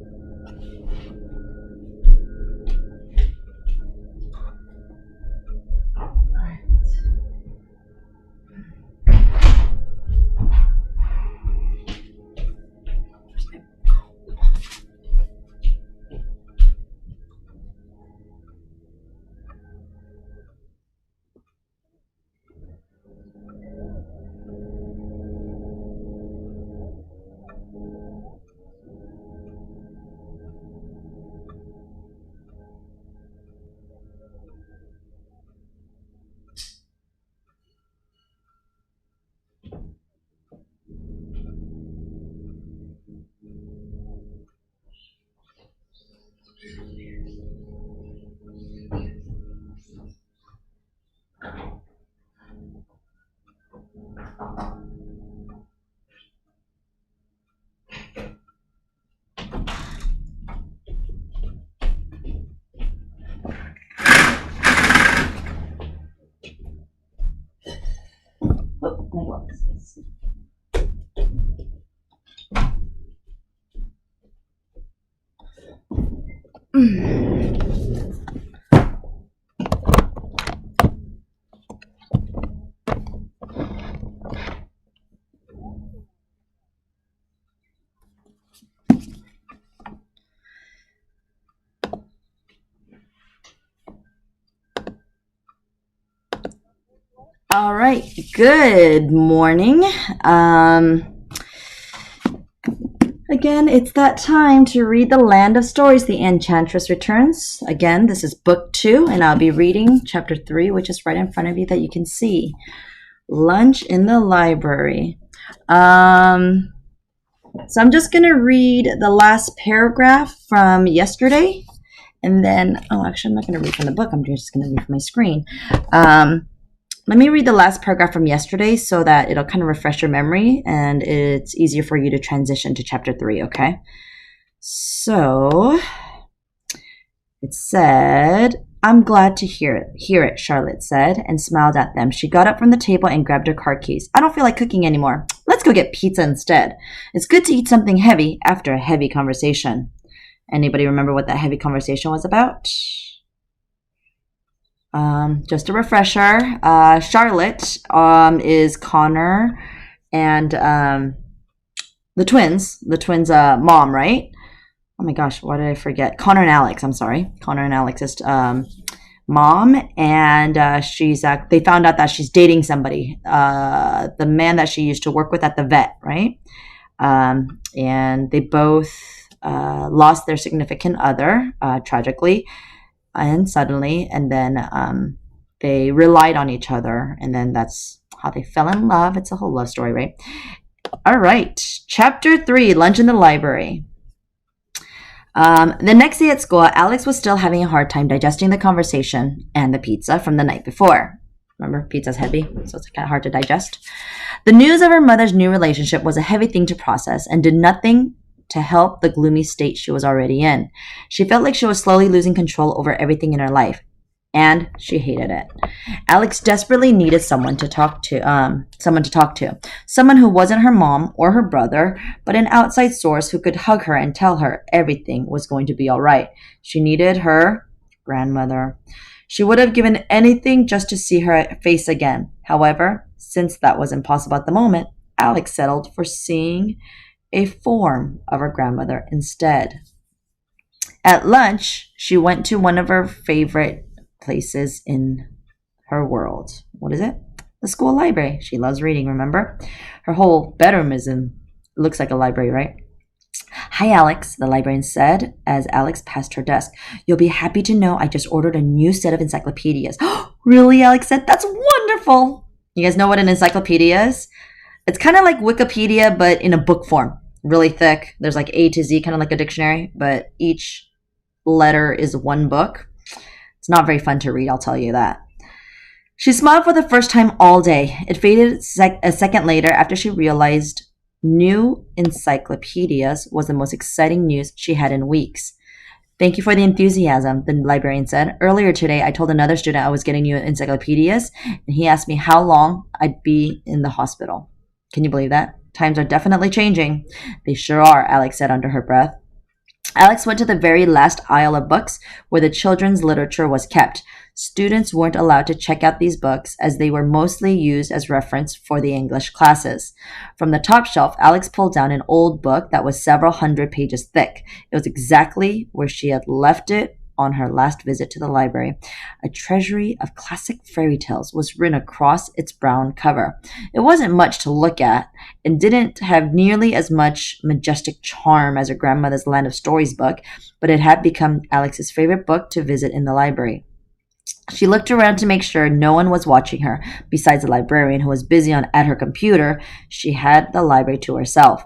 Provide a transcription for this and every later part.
Oh, my glasses. All right, good morning. Again, it's that time to read The Land of Stories, The Enchantress Returns. Again, this is book 2, and I'll be reading chapter 3, which is right in front of you that you can see. Lunch in the library. So I'm just going to read the last paragraph from yesterday. And then, actually, I'm not going to read from the book. I'm just going to read from my screen. Let me read the last paragraph from yesterday so that it'll kind of refresh your memory and it's easier for you to transition to chapter 3, okay? So, it said, "I'm glad to hear it, Charlotte said, and smiled at them. She got up from the table and grabbed her car keys. I don't feel like cooking anymore. Let's go get pizza instead. It's good to eat something heavy after a heavy conversation." Anybody remember what that heavy conversation was about? Just a refresher, Charlotte is Connor and the twins' mom, right? Oh my gosh, why did I forget? Connor and Alex, I'm sorry. Connor and Alex's mom, and they found out that she's dating somebody, the man that she used to work with at the vet, right? And they both lost their significant other, tragically and suddenly, and then they relied on each other, and then that's how they fell in love. It's a whole love story, right? All right, chapter 3, lunch in the library. The next day at school, Alex was still having a hard time digesting the conversation and the pizza from the night before. Remember, pizza's heavy, so it's kind of hard to digest. The news of her mother's new relationship was a heavy thing to process and did nothing to help the gloomy state she was already in. She felt like she was slowly losing control over everything in her life, and she hated it. Alex desperately needed someone to talk to, someone who wasn't her mom or her brother, but an outside source who could hug her and tell her everything was going to be all right. She needed her grandmother. She would have given anything just to see her face again. However, since that was impossible at the moment, Alex settled for seeing a form of her grandmother instead. At lunch, she went to one of her favorite places in her world. What is it? The school library. She loves reading, remember? Her whole bedroom looks like a library, right? "Hi, Alex," the librarian said as Alex passed her desk. "You'll be happy to know I just ordered a new set of encyclopedias." "Really?" Alex said. "That's wonderful." You guys know what an encyclopedia is? It's kind of like Wikipedia, but in a book form. Really thick. There's like A to Z, kind of like a dictionary, but each letter is one book. It's not very fun to read, I'll tell you that. She smiled for the first time all day. It faded a second later after she realized new encyclopedias was the most exciting news she had in weeks. "Thank you for the enthusiasm," the librarian said. "Earlier today, I told another student I was getting new encyclopedias, and he asked me how long I'd be in the hospital. Can you believe that? Times are definitely changing." "They sure are," Alex said under her breath. Alex went to the very last aisle of books where the children's literature was kept. Students weren't allowed to check out these books as they were mostly used as reference for the English classes. From the top shelf, Alex pulled down an old book that was several hundred pages thick. It was exactly where she had left it on her last visit to the library. A treasury of classic fairy tales was written across its brown cover. It wasn't much to look at and didn't have nearly as much majestic charm as her grandmother's Land of Stories book, but it had become Alex's favorite book to visit in the library. She looked around to make sure no one was watching her. Besides the librarian, who was busy at her computer, she had the library to herself.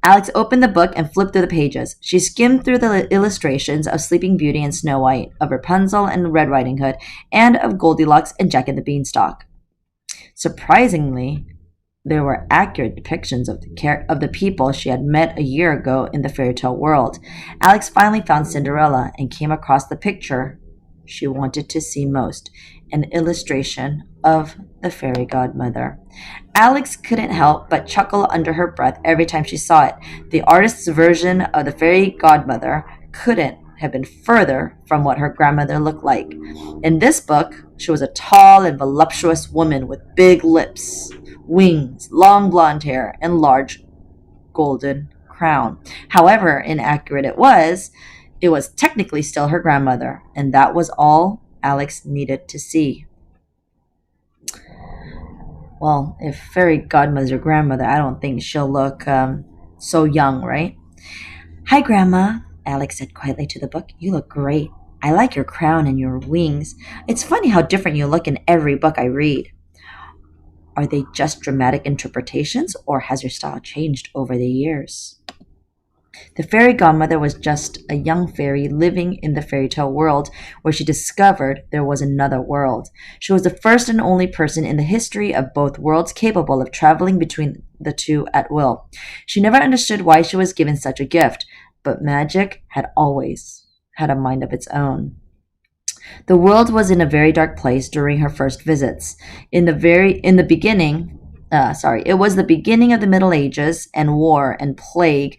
Alex opened the book and flipped through the pages. She skimmed through the illustrations of Sleeping Beauty and Snow White, of Rapunzel and Red Riding Hood, and of Goldilocks and Jack and the Beanstalk. Surprisingly, there were accurate depictions of the people she had met a year ago in the fairy tale world. Alex finally found Cinderella and came across the picture she wanted to see most, an illustration of the fairy godmother. Alex couldn't help but chuckle under her breath every time she saw it. The artist's version of the fairy godmother couldn't have been further from what her grandmother looked like. In this book, she was a tall and voluptuous woman with big lips, wings, long blonde hair, and large golden crown. However inaccurate it was technically still her grandmother, and that was all Alex needed to see. Well, if fairy godmother's your grandmother, I don't think she'll look so young, right? Hi, Grandma, Alex said quietly to the book. You look great. I like your crown and your wings. It's funny how different you look in every book I read. Are they just dramatic interpretations, or has your style changed over the years? The fairy godmother was just a young fairy living in the fairy tale world where she discovered there was another world. She was the first and only person in the history of both worlds capable of traveling between the two at will. She never understood why she was given such a gift, but magic had always had a mind of its own. The world was in a very dark place during her first visits. It was the beginning of the Middle Ages, and war and plague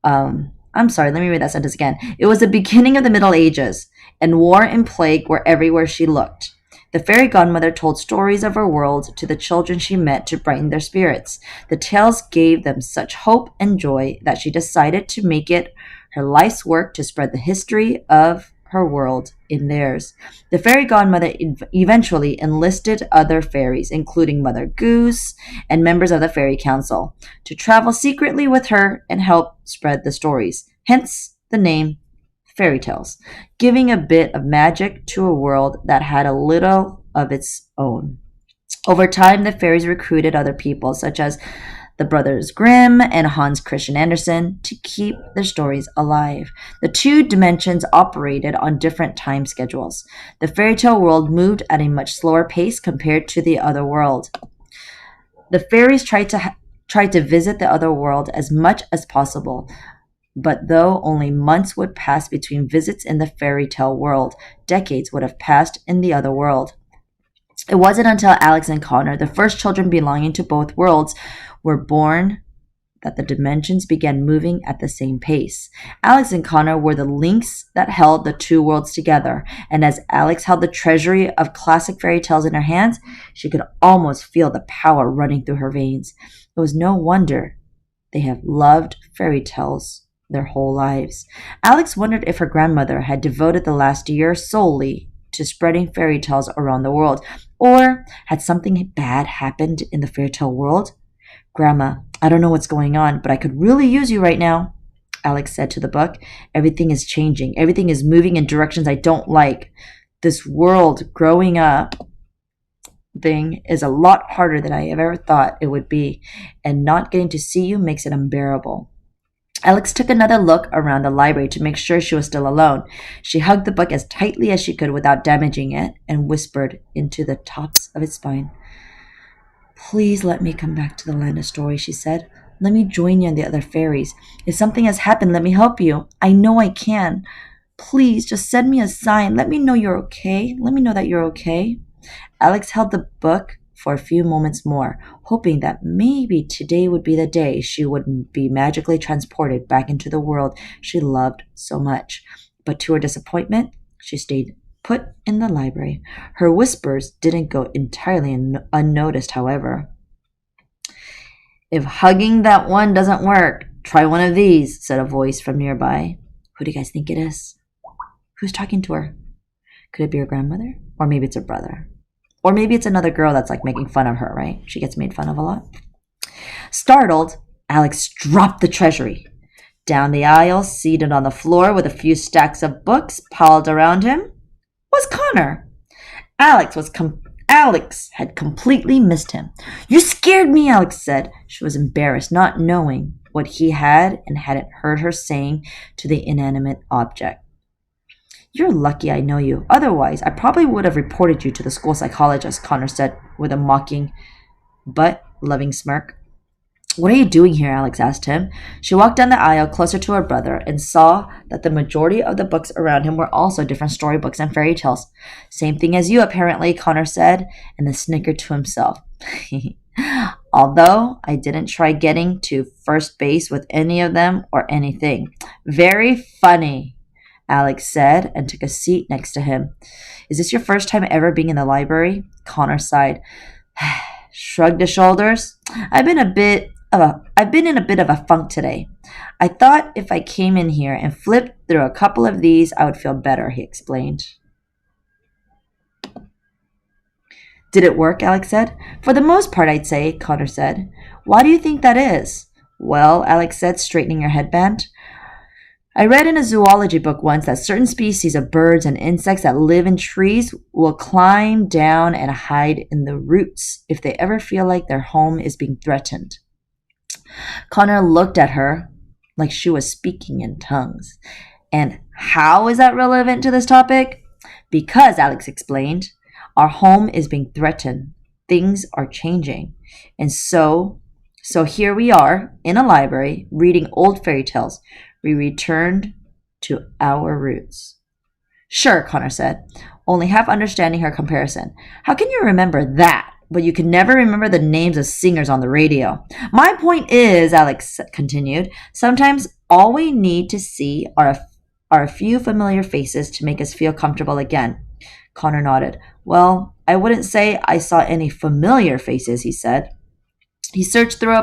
I'm sorry, let me read that sentence again. It was the beginning of the Middle Ages, and war and plague were everywhere she looked. The fairy godmother told stories of her world to the children she met to brighten their spirits. The tales gave them such hope and joy that she decided to make it her life's work to spread the history of her world in theirs. The fairy godmother eventually enlisted other fairies, including Mother Goose and members of the fairy council, to travel secretly with her and help spread the stories. Hence the name fairy tales, giving a bit of magic to a world that had a little of its own. Over time, the fairies recruited other people, such as the brothers Grimm and Hans Christian Andersen, to keep their stories alive. The two dimensions operated on different time schedules. The fairy tale world moved at a much slower pace compared to the other world. The fairies tried to visit the other world as much as possible, but though only months would pass between visits in the fairy tale world, decades would have passed in the other world. It wasn't until Alex and Connor, the first children belonging to both worlds, were born that the dimensions began moving at the same pace. Alex and Connor were the links that held the two worlds together, and as Alex held the treasury of classic fairy tales in her hands, she could almost feel the power running through her veins. It was no wonder they have loved fairy tales their whole lives. Alex wondered if her grandmother had devoted the last year solely to spreading fairy tales around the world, or had something bad happened in the fairy tale world? Grandma, I don't know what's going on, but I could really use you right now, Alex said to the book. Everything is changing. Everything is moving in directions I don't like. This world growing up thing is a lot harder than I ever thought it would be, and not getting to see you makes it unbearable. Alex took another look around the library to make sure she was still alone. She hugged the book as tightly as she could without damaging it and whispered into the tops of its spine. Please let me come back to the Land of Stories, she said. Let me join you and the other fairies. If something has happened, let me help you. I know I can. Please, just send me a sign. Let me know you're okay. Let me know that you're okay. Alex held the book for a few moments more, hoping that maybe today would be the day she would be magically transported back into the world she loved so much. But to her disappointment, she stayed put in the library. Her whispers didn't go entirely unnoticed, however. "If hugging that one doesn't work, try one of these," said a voice from nearby. Who do you guys think it is? Who's talking to her? Could it be her grandmother? Or maybe it's her brother. Or maybe it's another girl that's like making fun of her, right? She gets made fun of a lot. Startled, Alex dropped the treasury. Down the aisle, seated on the floor with a few stacks of books piled around him, was Connor. Alex had completely missed him. "You scared me," Alex said. She was embarrassed, not knowing what he had and hadn't heard her saying to the inanimate object. "You're lucky I know you. Otherwise, I probably would have reported you to the school psychologist," Connor said with a mocking but loving smirk. "What are you doing here?" Alex asked him. She walked down the aisle closer to her brother and saw that the majority of the books around him were also different storybooks and fairy tales. "Same thing as you, apparently," Connor said, and then snickered to himself. "Although I didn't try getting to first base with any of them or anything." "Very funny," Alex said, and took a seat next to him. "Is this your first time ever being in the library?" Connor sighed, shrugged his shoulders. I've been in a bit of a funk today. I thought if I came in here and flipped through a couple of these, I would feel better," he explained. "Did it work?" Alex said. "For the most part, I'd say," Connor said. "Why do you think that is?" "Well," Alex said, straightening her headband, "I read in a zoology book once that certain species of birds and insects that live in trees will climb down and hide in the roots if they ever feel like their home is being threatened." Connor looked at her like she was speaking in tongues. "And how is that relevant to this topic?" "Because," Alex explained, "our home is being threatened. Things are changing. And so here we are in a library reading old fairy tales. We returned to our roots." "Sure," Connor said, only half understanding her comparison. "How can you remember that, but you can never remember the names of singers on the radio?" "My point is," Alex continued, "sometimes all we need to see are a few familiar faces to make us feel comfortable again." Connor nodded. "Well, I wouldn't say I saw any familiar faces," he said. He searched through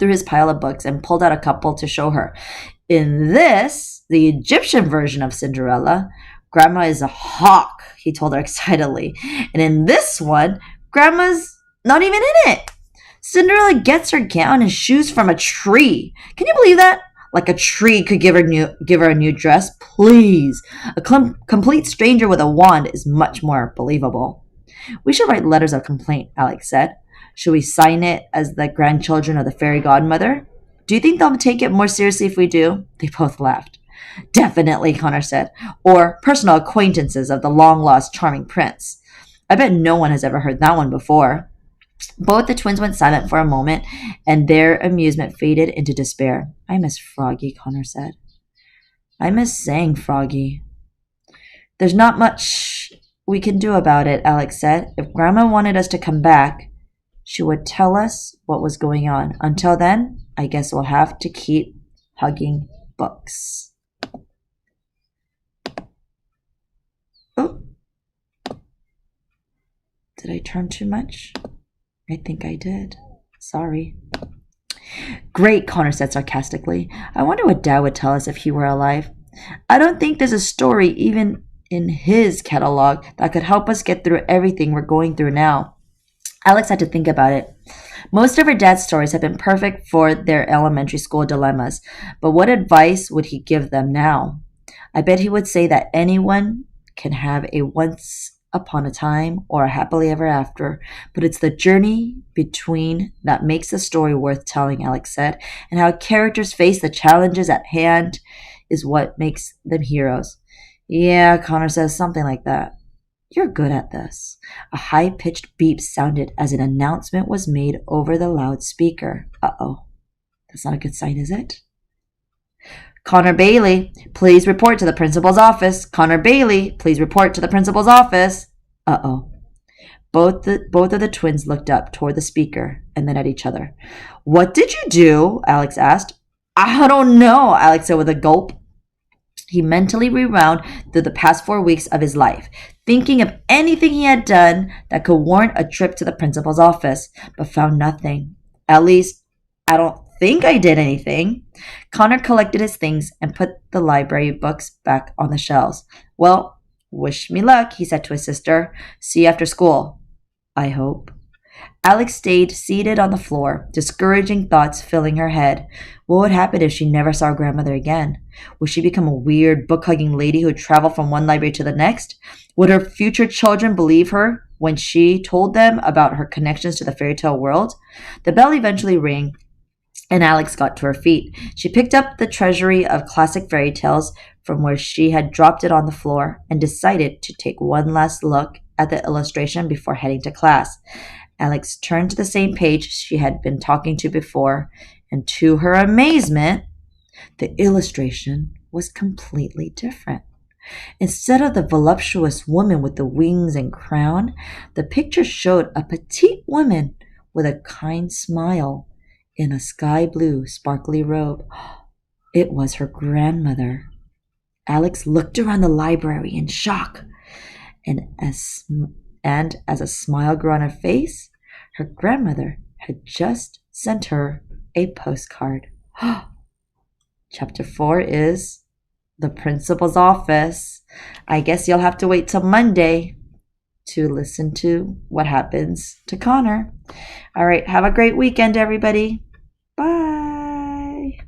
his pile of books and pulled out a couple to show her. "In this, the Egyptian version of Cinderella, Grandma is a hawk," he told her excitedly. "And in this one, Grandma's not even in it. Cinderella gets her gown and shoes from a tree. Can you believe that? Like a tree could give her a new dress. Please. A complete stranger with a wand is much more believable." "We should write letters of complaint," Alex said. "Should we sign it as the grandchildren of the fairy godmother? Do you think they'll take it more seriously if we do?" They both laughed. "Definitely," Connor said. "Or personal acquaintances of the long-lost charming prince." I bet no one has ever heard that one before. Both the twins went silent for a moment, and their amusement faded into despair. "I miss Froggy," Connor said. "I miss saying Froggy." "There's not much we can do about it," Alex said. "If Grandma wanted us to come back, she would tell us what was going on. Until then, I guess we'll have to keep hugging books." Oh, did I turn too much? I think I did. Sorry. "Great," Connor said sarcastically. "I wonder what Dad would tell us if he were alive. I don't think there's a story even in his catalog that could help us get through everything we're going through now." Alex had to think about it. Most of her dad's stories had been perfect for their elementary school dilemmas, but what advice would he give them now? I bet he would say that anyone can have a once upon a time or a happily ever after, but it's the journey between that makes the story worth telling, Alex said, and how characters face the challenges at hand is what makes them heroes. "Yeah," Connor says, "something like that." "You're good at this." A high-pitched beep sounded as an announcement was made over the loudspeaker. Uh-oh. That's not a good sign, is it? "Connor Bailey, please report to the principal's office. Connor Bailey, please report to the principal's office." Uh-oh. Both of the twins looked up toward the speaker and then at each other. "What did you do?" Alex asked. "I don't know," Alex said with a gulp. He mentally rewound through the past 4 weeks of his life, thinking of anything he had done that could warrant a trip to the principal's office, but found nothing. "At least, I don't think I did anything." Connor collected his things and put the library books back on the shelves. "Well, wish me luck," he said to his sister. "See you after school." "I hope." Alex stayed seated on the floor, discouraging thoughts filling her head. What would happen if she never saw her grandmother again? Would she become a weird, book-hugging lady who traveled from one library to the next? Would her future children believe her when she told them about her connections to the fairy tale world? The bell eventually rang, and Alex got to her feet. She picked up the treasury of classic fairy tales from where she had dropped it on the floor and decided to take one last look at the illustration before heading to class. Alex turned to the same page she had been talking to before, and to her amazement, the illustration was completely different. Instead of the voluptuous woman with the wings and crown, the picture showed a petite woman with a kind smile in a sky blue, sparkly robe. It was her grandmother. Alex looked around the library in shock, and as a smile grew on her face, her grandmother had just sent her a postcard. Chapter 4 is The Principal's Office. I guess you'll have to wait till Monday to listen to what happens to Connor. All right, have a great weekend, everybody. Bye.